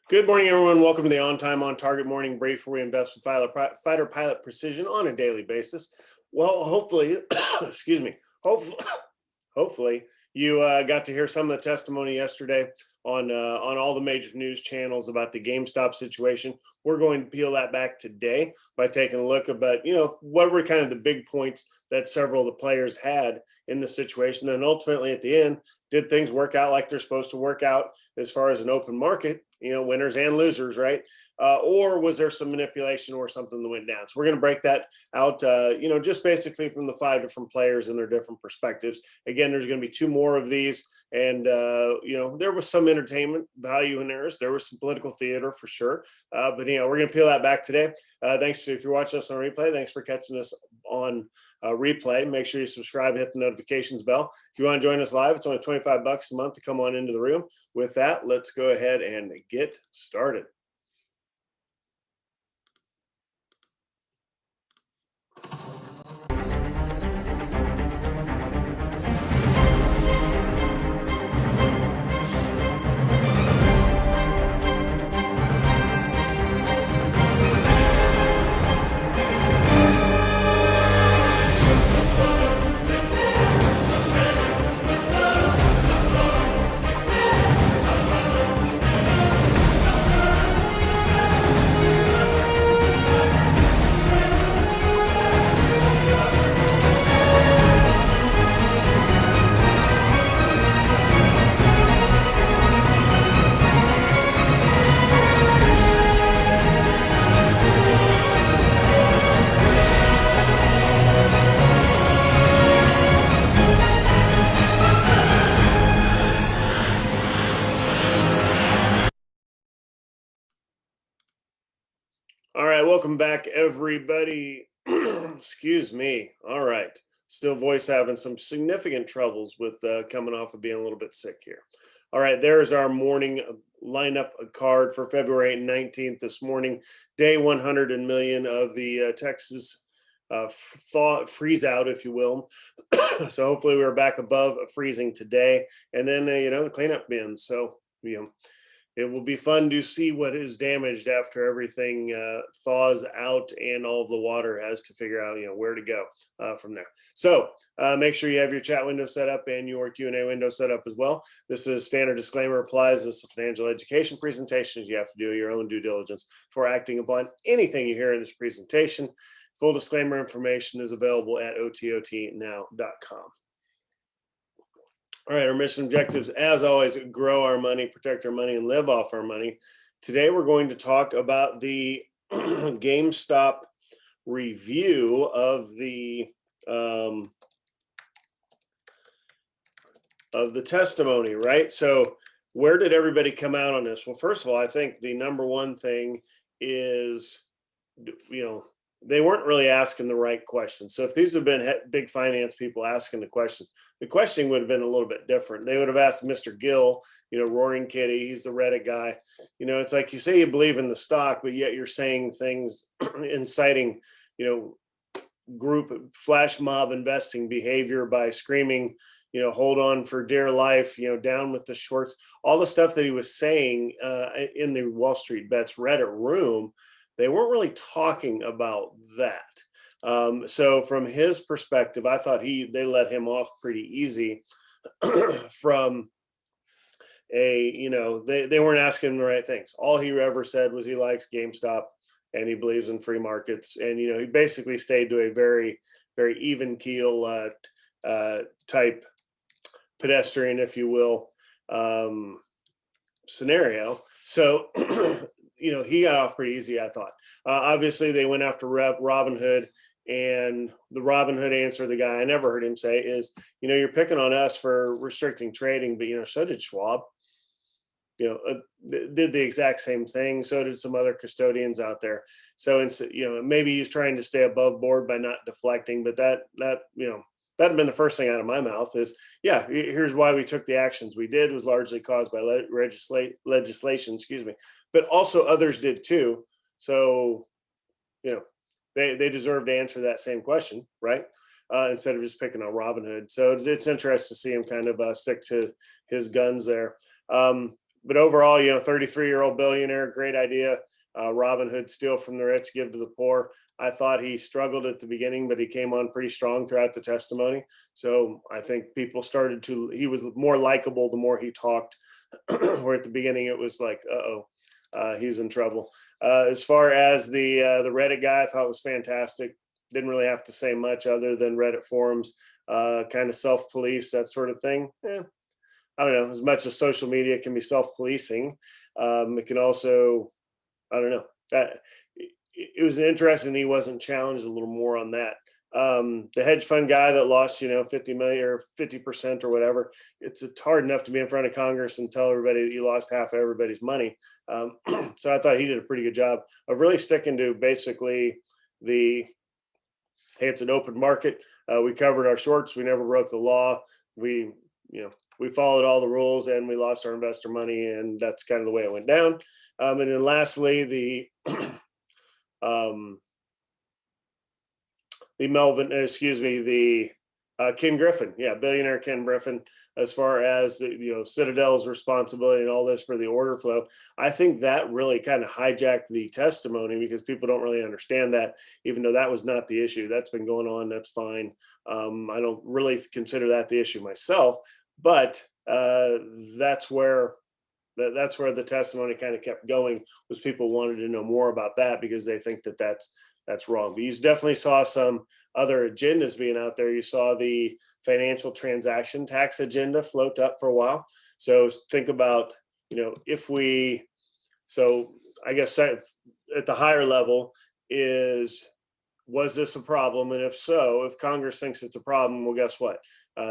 Good morning, everyone. Welcome to the On Time, On Target Morning Brief, where we invest with fighter pilot precision on a daily basis. Well, hopefully, excuse me, hopefully you got to hear some of the testimony yesterday on all the major news channels about the GameStop situation. We're going to peel that back today by taking a look about, what were kind of the big points that several of the players had in the situation. Then ultimately at the end, did things work out like they're supposed to work out as far as an open market? Winners and losers, right? Or was there some manipulation or something that went down? So we're going to break that out, just basically from the 5 different players and their different perspectives. Again, there's going to be 2 more of these. And, there was some entertainment value in there. There was some political theater for sure. But, we're going to peel that back today. Thanks if you're watching us on replay. Thanks for catching us on replay. Make sure you subscribe and hit the notifications bell. If you want to join us live, it's only $25 a month to come on into the room. With that, let's go ahead and get started. All right, welcome back, everybody. Excuse me. All right, still voice having some significant troubles with coming off of being a little bit sick here. All right, there's our morning lineup card for February 19th this morning, day 100 million of the Texas freeze out, if you will. So hopefully we're back above freezing today, and then the cleanup bins. So it will be fun to see what is damaged after everything thaws out and all of the water has to figure out, where to go from there. So make sure you have your chat window set up and your Q&A window set up as well. This is standard disclaimer applies. This is a financial education presentation. You have to do your own due diligence before acting upon anything you hear in this presentation. Full disclaimer information is available at ototnow.com. All right, our mission objectives, as always, grow our money, protect our money, and live off our money. Today, we're going to talk about the GameStop review of the testimony, right? So where did everybody come out on this? Well, first of all, I think the number one thing is, they weren't really asking the right questions. So if these have been big finance people asking the questions, the questioning would have been a little bit different. They would have asked Mr. Gill, Roaring Kitty, he's the Reddit guy. It's like you say you believe in the stock, but yet you're saying things inciting, group flash mob investing behavior by screaming, hold on for dear life, down with the shorts, all the stuff that he was saying in the Wall Street Bets Reddit room. They weren't really talking about that. So from his perspective, I thought they let him off pretty easy from they weren't asking the right things. All he ever said was he likes GameStop and he believes in free markets. And, he basically stayed to a very, very even keel type pedestrian, if you will, scenario. So, he got off pretty easy, I thought. Obviously, they went after Robinhood, and the Robinhood answer, the guy I never heard him say is, you're picking on us for restricting trading, but, so did Schwab. Did the exact same thing. So did some other custodians out there. So, maybe he's trying to stay above board by not deflecting, but that'd have been the first thing out of my mouth is, here's why we took the actions we did was largely caused by legislation, but also others did too. So, they deserve to answer that same question, right? Instead of just picking on Robinhood. So it's interesting to see him kind of stick to his guns there. but overall, 33-year-old billionaire, great idea. Robin Hood, steal from the rich, give to the poor. I thought he struggled at the beginning, but he came on pretty strong throughout the testimony. So I think people he was more likable the more he talked, where at the beginning it was like, he's in trouble. As far as the Reddit guy, I thought was fantastic. Didn't really have to say much other than Reddit forums, kind of self-police, that sort of thing. I don't know, as much as social media can be self-policing, it can also, I don't know, that it was interesting he wasn't challenged a little more on that. The hedge fund guy that lost, 50 million or 50% or whatever, it's hard enough to be in front of Congress and tell everybody that you lost half of everybody's money. So I thought he did a pretty good job of really sticking to basically hey, it's an open market. We covered our shorts. We never broke the law. We followed all the rules and we lost our investor money, and that's kind of the way it went down. And then lastly, the Ken Griffin, billionaire Ken Griffin, as far as Citadel's responsibility and all this for the order flow. I think that really kind of hijacked the testimony because people don't really understand that, even though that was not the issue. That's been going on. That's fine. I don't really consider that the issue myself, but that's where the testimony kind of kept going, was people wanted to know more about that because they think that that's wrong. But you definitely saw some other agendas being out there. You saw the financial transaction tax agenda float up for a while. So think about, so I guess at the higher level was this a problem? And if so, if Congress thinks it's a problem, well, guess what?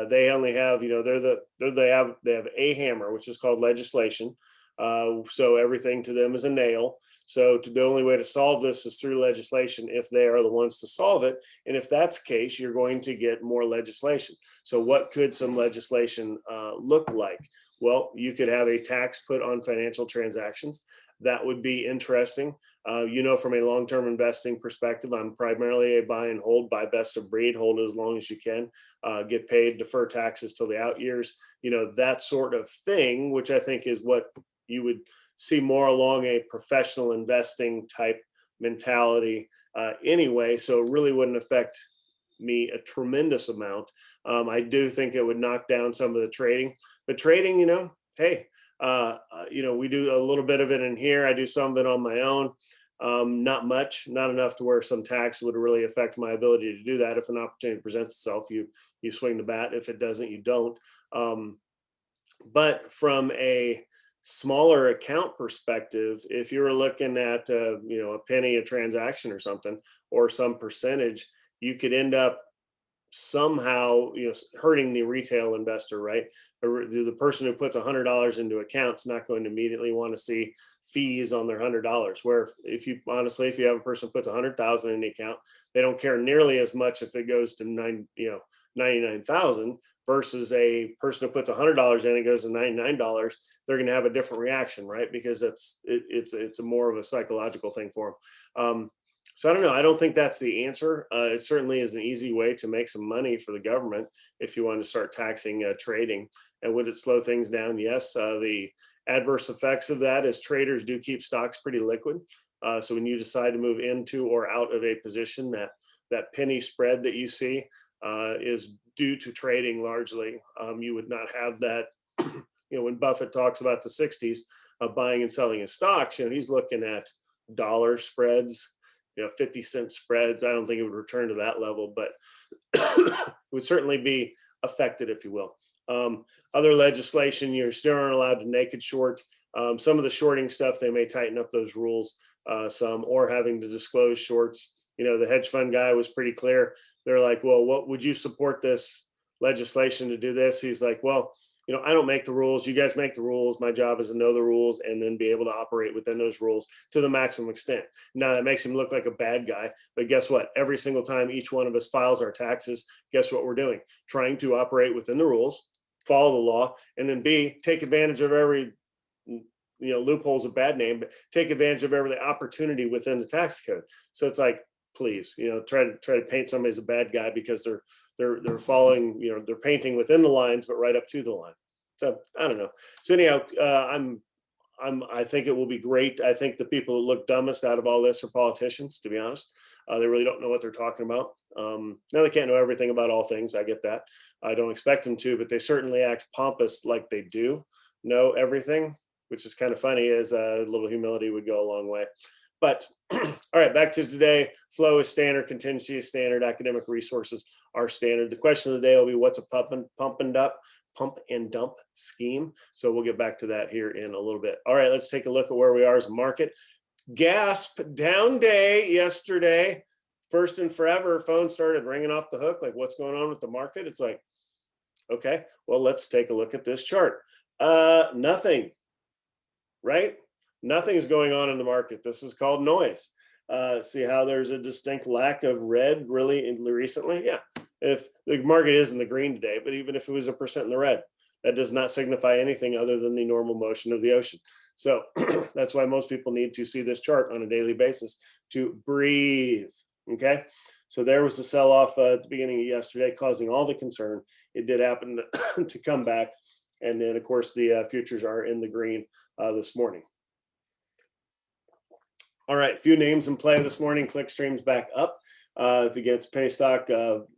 They only have, they have a hammer, which is called legislation. So everything to them is a nail. So the only way to solve this is through legislation if they are the ones to solve it. And if that's the case, you're going to get more legislation. So what could some legislation look like? Well, you could have a tax put on financial transactions. That would be interesting. From a long-term investing perspective, I'm primarily a buy and hold, buy best of breed, hold as long as you can, get paid, defer taxes till the out years, that sort of thing, which I think is what you would see more along a professional investing type mentality anyway. So it really wouldn't affect me a tremendous amount. I do think it would knock down some of the trading. But trading, hey, we do a little bit of it in here. I do some of it on my own. Not much, not enough to where some tax would really affect my ability to do that. If an opportunity presents itself, you swing the bat. If it doesn't, you don't. But from a smaller account perspective, if you were looking at a penny a transaction or something, or some percentage, you could end up somehow hurting the retail investor, right? The person who puts $100 into account's not going to immediately want to see fees on their $100. Where if you have a person who puts 100,000 in the account, they don't care nearly as much if it goes to 99,000 versus a person who puts $100 in and goes to $99. They're going to have a different reaction, right? Because it's a more of a psychological thing for them. So I don't know. I don't think that's the answer. It certainly is an easy way to make some money for the government if you want to start taxing trading. And would it slow things down? Yes. The adverse effects of that is traders do keep stocks pretty liquid. So when you decide to move into or out of a position, that penny spread that you see is due to trading largely. You would not have that. When Buffett talks about the 60s of buying and selling his stocks, he's looking at dollar spreads, 50-cent spreads. I don't think it would return to that level, but would certainly be affected, if you will. Other legislation, you're still aren't allowed to naked short. Some of the shorting stuff, they may tighten up those rules some, or having to disclose shorts. The hedge fund guy was pretty clear. They're like, well, what would you support this legislation to do this? He's like, well, I don't make the rules. You guys make the rules. My job is to know the rules and then be able to operate within those rules to the maximum extent. Now, that makes him look like a bad guy. But guess what? Every single time each one of us files our taxes, guess what we're doing? Trying to operate within the rules, follow the law, and then B, take advantage of every, loophole's a bad name, but take advantage of every opportunity within the tax code. So it's like, please, try to paint somebody as a bad guy because they're following, they're painting within the lines, but right up to the line. So I don't know. So anyhow, I'm I think it will be great. I think the people that look dumbest out of all this are politicians, to be honest. They really don't know what they're talking about. Now they can't know everything about all things. I get that. I don't expect them to, but they certainly act pompous like they do know everything, which is kind of funny, as a little humility would go a long way. But all right, back to today. Flow is standard, contingency is standard, academic resources are standard. The question of the day will be, what's a pump and dump scheme? So we'll get back to that here in a little bit. All right, let's take a look at where we are as a market. Gasp, down day yesterday. First and forever, phone started ringing off the hook. Like, what's going on with the market? It's like, okay, well, let's take a look at this chart. Nothing, right? Nothing is going on in the market. This is called noise. See how there's a distinct lack of red really recently? Yeah, if the market is in the green today, but even if it was 1% in the red, that does not signify anything other than the normal motion of the ocean. So that's why most people need to see this chart on a daily basis to breathe. Okay, so there was the sell-off at the beginning of yesterday, causing all the concern. It did happen to come back, and then of course the futures are in the green this morning. All right, a few names in play this morning. Clickstream's back up against penny stock,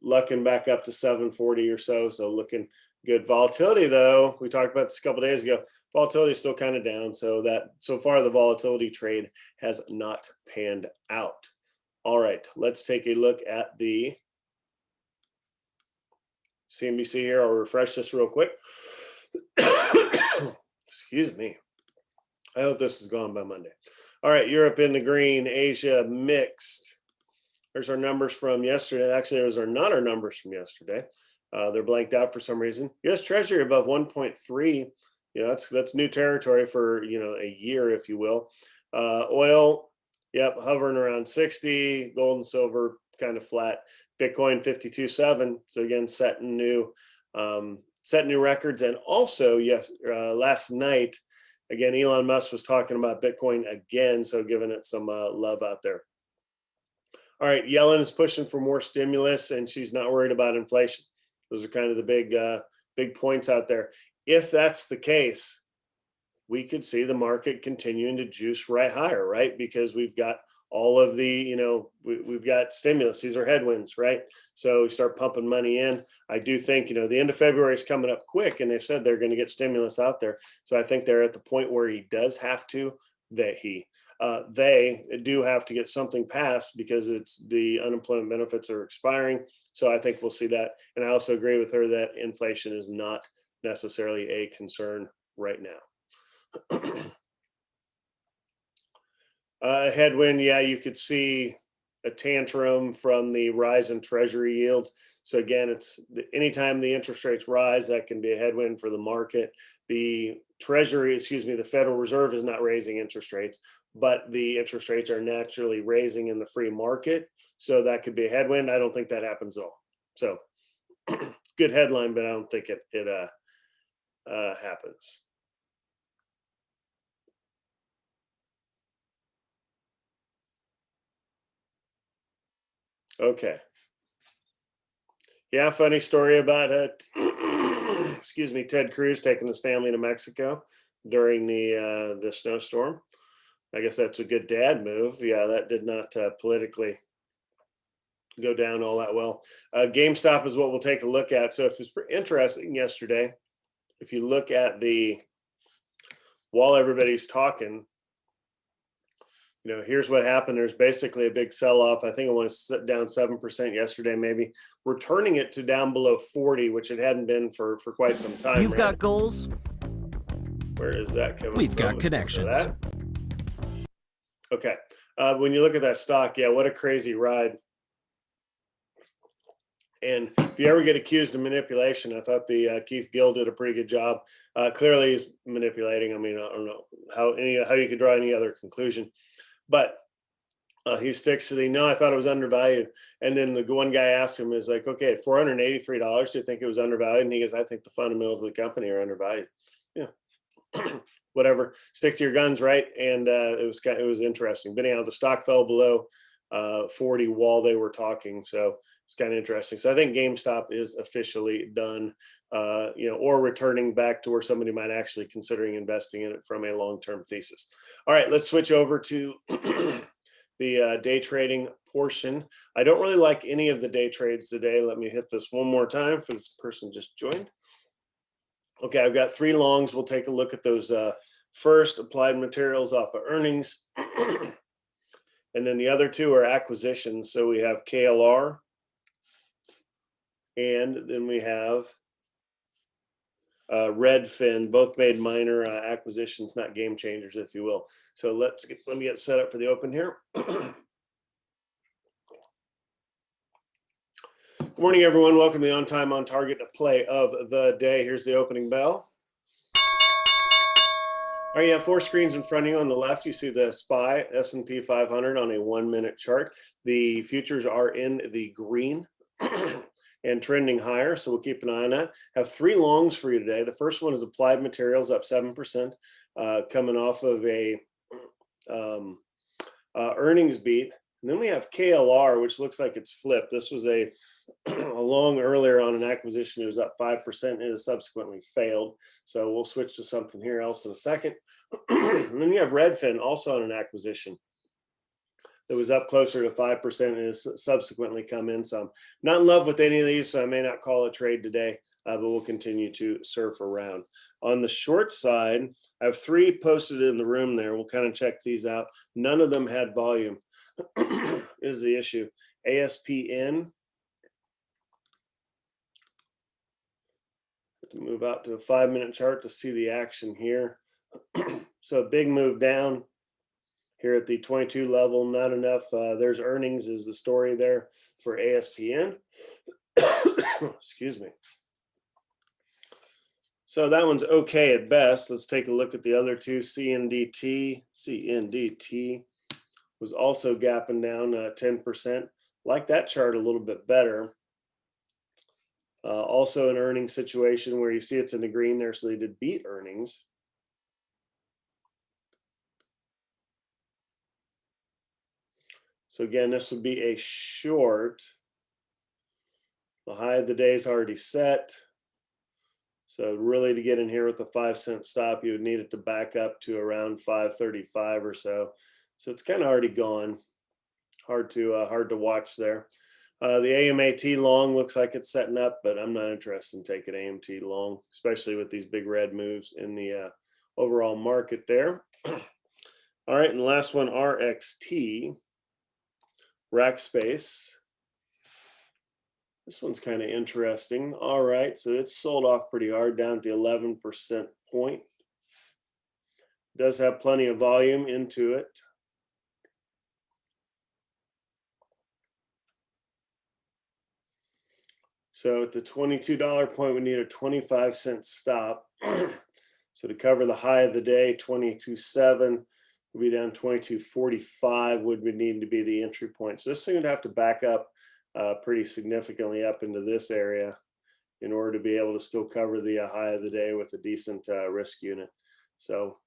lucking back up to 740 or so. So looking good. Volatility, though, we talked about this a couple days ago. Volatility is still kind of down. So that so far the volatility trade has not panned out. All right, let's take a look at the CNBC here. I'll refresh this real quick. Excuse me. I hope this is gone by Monday. All right, Europe in the green, Asia mixed. There's our numbers from yesterday. Actually, those are not our numbers from yesterday. They're blanked out for some reason. U.S. Treasury above 1.3. You know, that's new territory for, you know, a year, if you will. Oil, yep, hovering around 60. Gold and silver kind of flat. Bitcoin 52.7. So again, setting new records. And also, yes, last night, again, Elon Musk was talking about Bitcoin again, so giving it some love out there. All right, Yellen is pushing for more stimulus, and she's not worried about inflation. Those are kind of the big points out there. If that's the case, we could see the market continuing to juice right higher, right? Because we've got all of the, you know, we've got stimulus. These are headwinds, right? So we start pumping money in. I do think, you know, the end of February is coming up quick, and they've said they're going to get stimulus out there. So I think they're at the point where he does have to, they do have to get something passed because it's the unemployment benefits are expiring. So I think we'll see that. And I also agree with her that inflation is not necessarily a concern right now. Headwind, yeah, you could see a tantrum from the rise in treasury yields. So again, it's anytime the interest rates rise, that can be a headwind for the market. The Federal Reserve is not raising interest rates, but the interest rates are naturally raising in the free market. So that could be a headwind. I don't think that happens at all. So good headline, but I don't think it happens. Okay. Yeah, funny story about it. Excuse me, Ted Cruz taking his family to Mexico during the snowstorm. I guess that's a good dad move. Yeah, that did not politically go down all that well. GameStop is what we'll take a look at. So if it's interesting yesterday, if you look at while everybody's talking, you know, here's what happened. There's basically a big sell-off. I think it was down 7% yesterday, maybe returning it to down below 40, which it hadn't been for quite some time. You've got goals. Where is that coming from? We've got connections. Okay. When you look at that stock, yeah, what a crazy ride. And if you ever get accused of manipulation, I thought the Keith Gill did a pretty good job. Clearly, he's manipulating. I mean, I don't know how you could draw any other conclusion. But he sticks to no, I thought it was undervalued. And then the one guy asked him, is like, okay, at $483, do you think it was undervalued? And he goes, I think the fundamentals of the company are undervalued. Yeah. Whatever, stick to your guns, right? And it was interesting. But anyhow, the stock fell below 40 while they were talking. So it's kind of interesting. So I think GameStop is officially done, or returning back to where somebody might actually considering investing in it from a long-term thesis. All right, let's switch over to the day trading portion. I don't really like any of the day trades today. Let me hit this one more time for this person just joined. Okay, I've got 3 longs. We'll take a look at those first. Applied Materials off of earnings. And then the other 2 are acquisitions. So we have KLR. And then we have Redfin, both made minor acquisitions, not game changers, if you will. So let me get set up for the open here. Good morning, everyone. Welcome to the On Time, On Target play of the day. Here's the opening bell. All right, you have 4 screens in front of you. On the left, you see the SPY S&P 500 on a 1-minute chart. The futures are in the green and trending higher, so we'll keep an eye on that. Have 3 longs for you today. The first one is Applied Materials, up 7%, coming off of a earnings beat. And then we have KLR, which looks like it's flipped. This was a long earlier on an acquisition. It was up 5%. It has subsequently failed. So we'll switch to something here else in a second. And then you have Redfin, also on an acquisition. It was up closer to 5% and has subsequently come in some. Not in love with any of these, so I may not call a trade today, but we'll continue to surf around. On the short side, I have 3 posted in the room there. We'll kind of check these out. None of them had volume is the issue. ASPN. Move out to a 5-minute chart to see the action here. So a big move down here at the 22 level, not enough. There's earnings is the story there for ASPN. Excuse me. So that one's okay at best. Let's take a look at the other 2. CNDT. CNDT was also gapping down 10%. Like that chart a little bit better. Also an earnings situation where you see it's in the green there, so they did beat earnings. So again, this would be a short. The high of the day is already set. So really to get in here with a 5-cent stop, you would need it to back up to around 5.35 or so. So it's kind of already gone. Hard to watch there. The AMAT long looks like it's setting up, but I'm not interested in taking AMT long, especially with these big red moves in the overall market there. All right, and the last one, RXT, Rackspace. This one's kind of interesting. All right, so it's sold off pretty hard, down at the 11% point. It does have plenty of volume into it. So at the $22 point, we need a 25-cent stop. So to cover the high of the day, 22.7, we'll be down 22.45 would need to be the entry point. So this thing would have to back up pretty significantly up into this area in order to be able to still cover the high of the day with a decent risk unit. So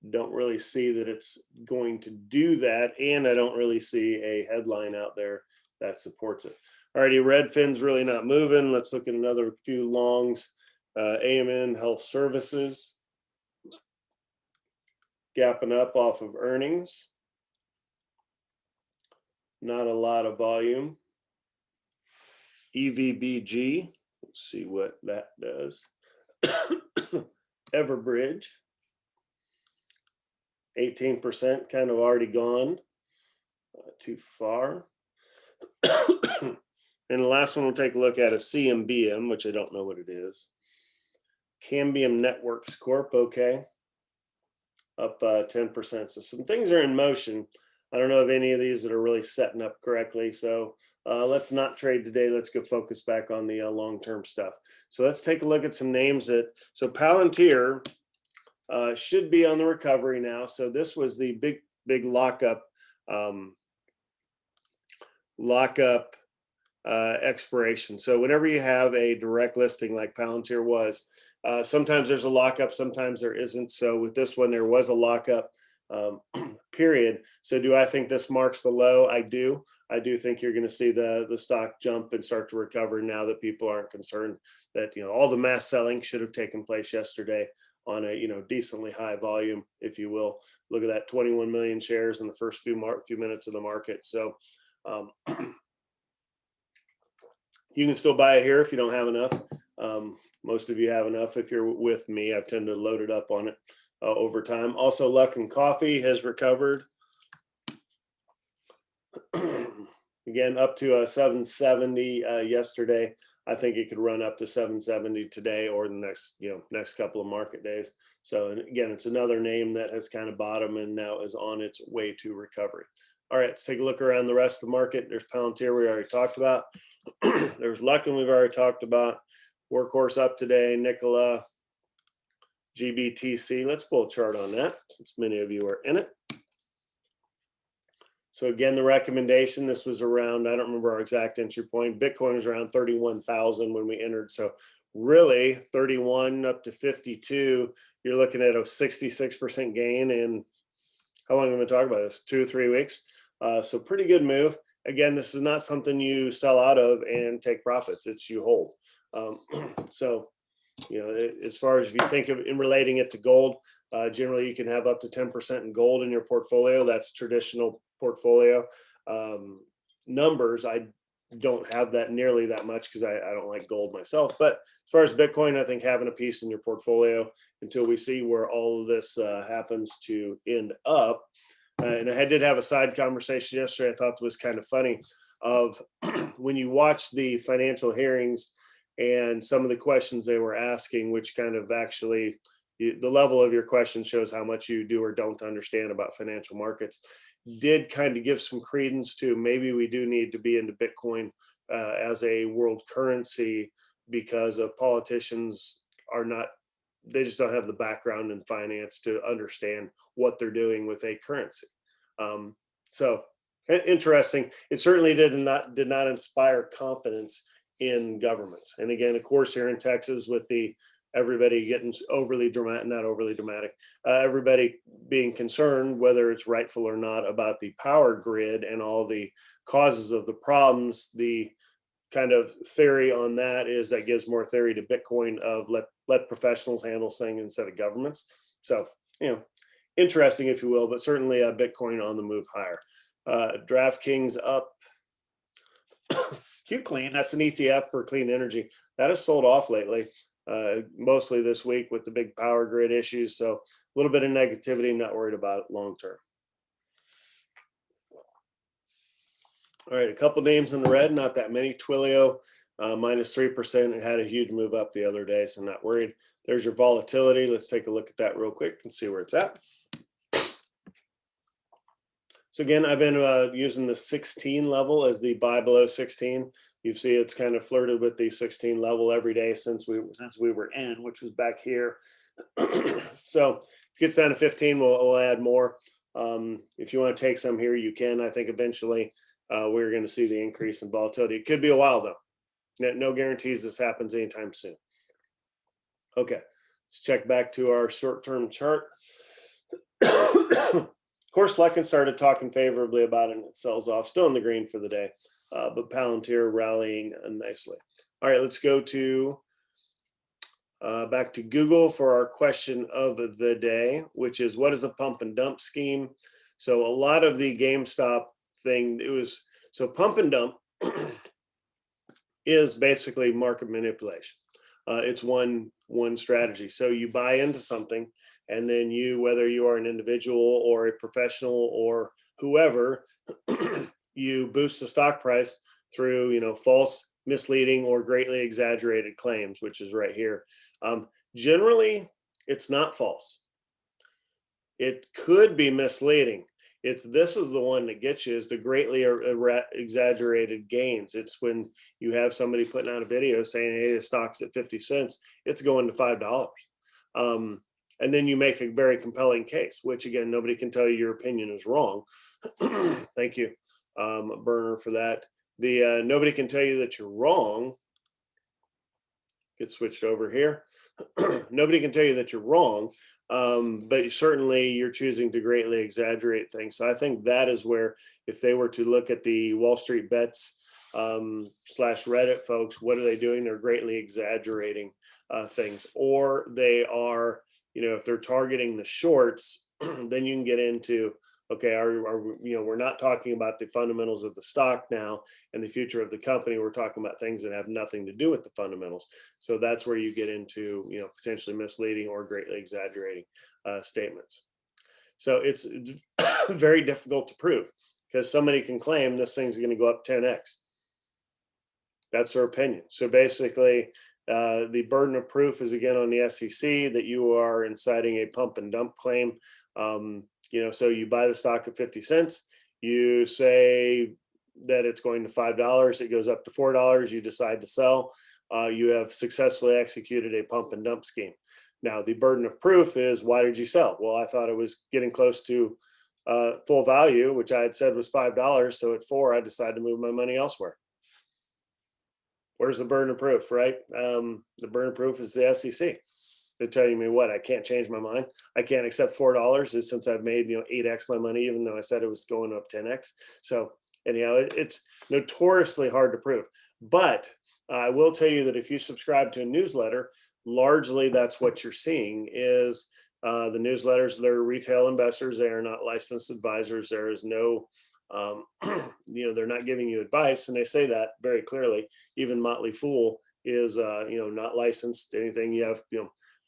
don't really see that it's going to do that, and I don't really see a headline out there that supports it. Alrighty, Redfin's really not moving. Let's look at another few longs. AMN Health Services gapping up off of earnings. Not a lot of volume. EVBG, let's see what that does. Everbridge, 18%, kind of already gone. Too far. And the last one we'll take a look at is CMBM, which I don't know what it is. Cambium Networks Corp, okay. Up 10%. So some things are in motion. I don't know of any of these that are really setting up correctly. So let's not trade today. Let's go focus back on the long-term stuff. So let's take a look at some names that, so Palantir should be on the recovery now. So this was the big lockup expiration. So whenever you have a direct listing like Palantir was, sometimes there's a lockup, sometimes there isn't. So with this one, there was a lockup. period. So do I think this marks the low? I do. I do think you're going to see the stock jump and start to recover now that people aren't concerned that, all the mass selling should have taken place yesterday on a, decently high volume, if you will. Look at that, 21 million shares in the first few minutes of the market. So you can still buy it here if you don't have enough. Most of you have enough. If you're with me, I've tended to load it up on it over time. Also, Luckin Coffee has recovered. Again, up to 770 yesterday. I think it could run up to 770 today or the next couple of market days. So again, it's another name that has kind of bottomed and now is on its way to recovery. All right, let's take a look around the rest of the market. There's Palantir we already talked about. There's Luckin we've already talked about. Workhorse up today. Nikola, GBTC. Let's pull a chart on that since many of you are in it. So again, the recommendation, this was around, I don't remember our exact entry point. Bitcoin was around 31,000 when we entered. So really 31 up to 52, you're looking at a 66% gain in, how long am I going to talk about this? 2 or 3 weeks. So pretty good move. Again, this is not something you sell out of and take profits. It's you hold. So, as far as if you think of in relating it to gold, generally you can have up to 10% in gold in your portfolio. That's traditional portfolio numbers. I don't have that nearly that much because I don't like gold myself. But as far as Bitcoin, I think having a piece in your portfolio until we see where all of this happens to end up. And I did have a side conversation yesterday I thought was kind of funny of when you watch the financial hearings and some of the questions they were asking, which kind of actually the level of your question shows how much you do or don't understand about financial markets, did kind of give some credence to maybe we do need to be into Bitcoin as a world currency because of politicians are not, they just don't have the background in finance to understand what they're doing with a currency. So interesting. It certainly did not inspire confidence in governments. And again, of course, here in Texas with everybody getting overly dramatic, not overly dramatic, everybody being concerned, whether it's rightful or not, about the power grid and all the causes of the problems. The kind of theory on that is that gives more theory to Bitcoin of let professionals handle things instead of governments. So, interesting, if you will, but certainly Bitcoin on the move higher. DraftKings up. Qclean, that's an ETF for clean energy. That has sold off lately, mostly this week with the big power grid issues. So a little bit of negativity, not worried about it long term. All right, a couple names in the red, not that many. Twilio, minus 3%. It had a huge move up the other day, so not worried. There's your volatility. Let's take a look at that real quick and see where it's at. So again, I've been using the 16 level as the buy below 16. You see it's kind of flirted with the 16 level every day since we were in, which was back here. So if it gets down to 15, we'll add more. If you want to take some here, you can. I think eventually we're going to see the increase in volatility. It could be a while though. No guarantees this happens anytime soon. Okay, let's check back to our short-term chart. Of course, Luckin started talking favorably about it and it sells off, still in the green for the day, but Palantir rallying nicely. All right, let's go to back to Google for our question of the day, which is what is a pump and dump scheme? So a lot of the GameStop thing, so pump and dump is basically market manipulation. It's one strategy. So you buy into something, and then whether you are an individual or a professional or whoever, you boost the stock price through, false, misleading, or greatly exaggerated claims, which is right here. Generally, it's not false. It could be misleading. This is the one that gets you, is the greatly exaggerated gains. It's when you have somebody putting out a video saying, hey, the stock's at 50 cents, it's going to $5. And then you make a very compelling case, which again, nobody can tell you your opinion is wrong. Thank you, Burner, for that. Nobody can tell you that you're wrong. Get switched over here. Nobody can tell you that you're wrong but certainly you're choosing to greatly exaggerate things. So I think that is where, if they were to look at the Wall Street Bets slash Reddit folks, what are they doing? They're greatly exaggerating things, or they are, if they're targeting the shorts, then you can get into, okay, we're not talking about the fundamentals of the stock now and the future of the company. We're talking about things that have nothing to do with the fundamentals. So that's where you get into, potentially misleading or greatly exaggerating statements. So it's very difficult to prove, because somebody can claim this thing's going to go up 10x. That's their opinion. So basically, the burden of proof is again on the SEC that you are inciting a pump and dump claim. So you buy the stock at 50 cents, you say that it's going to $5, it goes up to $4, you decide to sell, you have successfully executed a pump and dump scheme. Now, the burden of proof is, why did you sell? Well, I thought it was getting close to full value, which I had said was $5. So at $4, I decided to move my money elsewhere. Where's the burden of proof, right? The burden of proof is the SEC. They're telling me what? I can't change my mind. I can't accept $4 since I've made 8x my money, even though I said it was going up 10x. So anyhow, it's notoriously hard to prove. But I will tell you that if you subscribe to a newsletter, largely that's what you're seeing is the newsletters. They're retail investors. They are not licensed advisors. There is no they're not giving you advice, and they say that very clearly. Even Motley Fool is not licensed anything. You have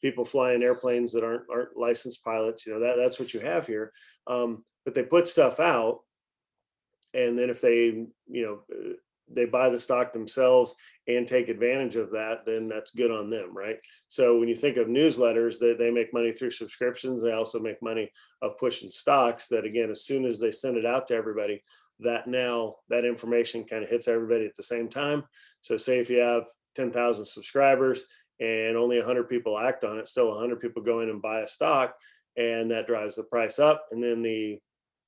people flying airplanes that aren't licensed pilots. That's what you have here. But they put stuff out, and then if they they buy the stock themselves and take advantage of that, then that's good on them, right? So when you think of newsletters, they make money through subscriptions. They also make money of pushing stocks that, again, as soon as they send it out to everybody, that information kind of hits everybody at the same time. So say if you have 10,000 subscribers and only 100 people act on it, still 100 people go in and buy a stock, and that drives the price up. And then the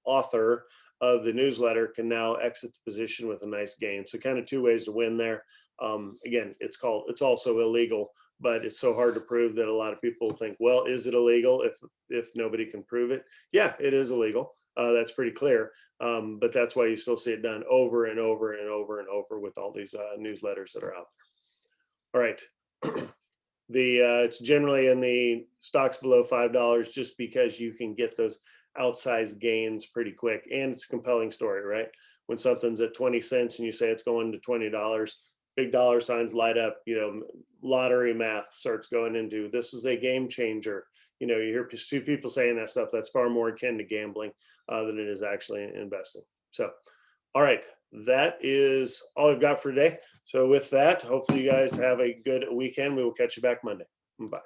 author of the newsletter can now exit the position with a nice gain. So kind of two ways to win there. Again, it's also illegal, but it's so hard to prove that a lot of people think, well, is it illegal if nobody can prove it? Yeah, it is illegal. That's pretty clear. But that's why you still see it done over and over and over and over with all these newsletters that are out there. All right. It's generally in the stocks below $5 just because you can get those outsized gains pretty quick, and it's a compelling story, right? When something's at 20 cents and you say it's going to $20, big dollar signs light up. Lottery math starts going into, this is a game changer. You hear two people saying that stuff. That's far more akin to gambling than it is actually investing. So, all right, that is all I've got for today. So with that, hopefully you guys have a good weekend. We will catch you back Monday. Bye.